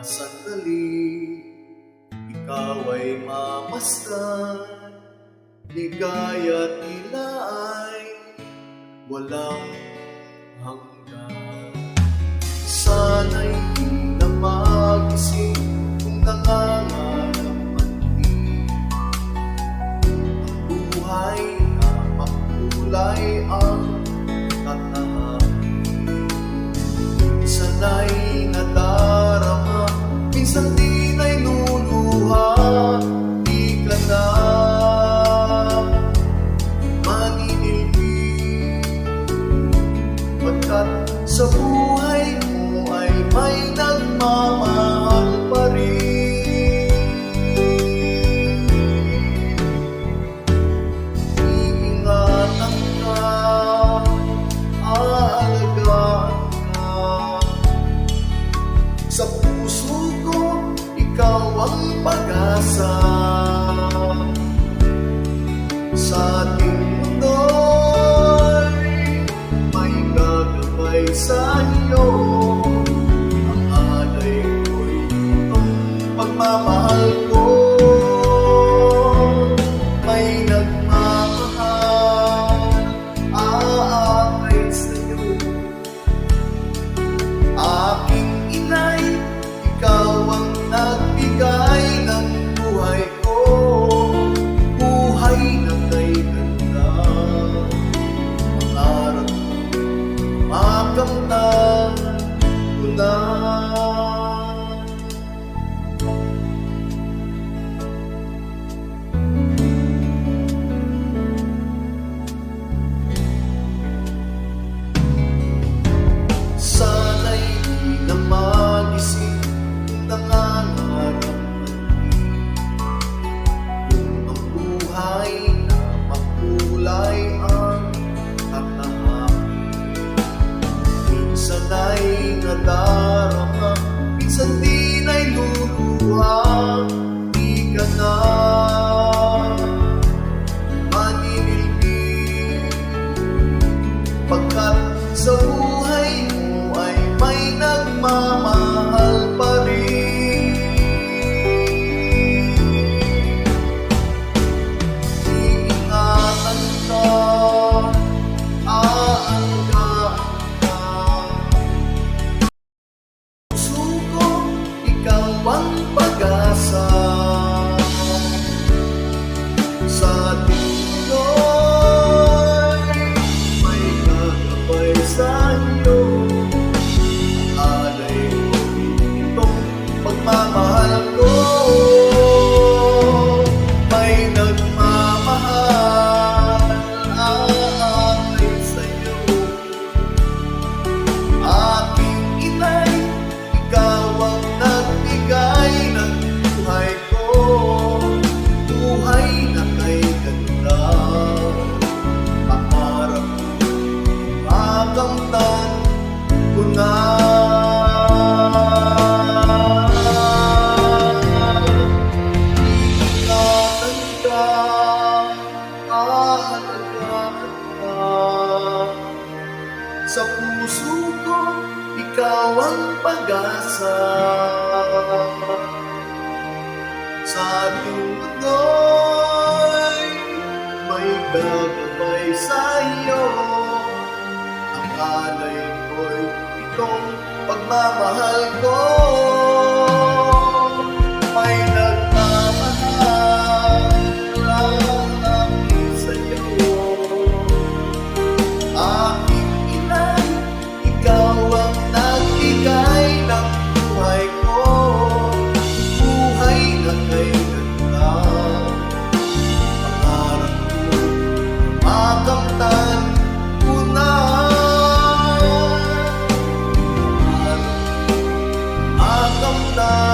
sandali, ikaw ay mamasdan. Ligaya tila ay walang hanggan. Sana'y di na magising kung nangangarap man din. Ang buhay na makulay ang tatahakin. Sana'y nadarama, minsan di na'y luluha. Di ka na sa buhay mo ay may nagmamahal pa rin. Iingatan ka, aalagaan ka. Sa puso ko, ikaw ang pag-asa. Sa ating mundo sa iyo, ang alay ko'y itong pagmamahal ko. May nagmamahal, aakay sa iyo. Aking inay, ikaw ang nagbigay ng buhay ko. Buhay na kay ganda, pangarap makamtan ko na. Sana'y di na magising kung nangangarap man din. Kung ang buhay na makulay ang tatahakin. Minsan ay nadarama, minsan di na'y luluha. Di ka na maninilbi, pagkat sa buhay mo ay may nagmamahal pa rin. Iingatan ka, aalagaan ka. Ang pag-asa sa ating mundo, may gagabay sa iyo. Alay ko itong pagmamahal ko. May nagmamahal, aakay sa iyo. Aking inay, ikaw ang nagbigay ng buhay ko. Buhay na kay ganda, pangarap makamtan ko na. Iingatan ka, aalagaan ka. Sa puso ko, ikaw ang pag-asa. Sa ating mundo, may gagabay sa iyo. Ang alay ko'y itong pagmamahal ko. May nagmamahal, aakay sa iyo. Aking inay, ikaw ang nagbigay ng buhay ko. Buhay na kay ganda, pangarap ko makamtan ko na. Makamtan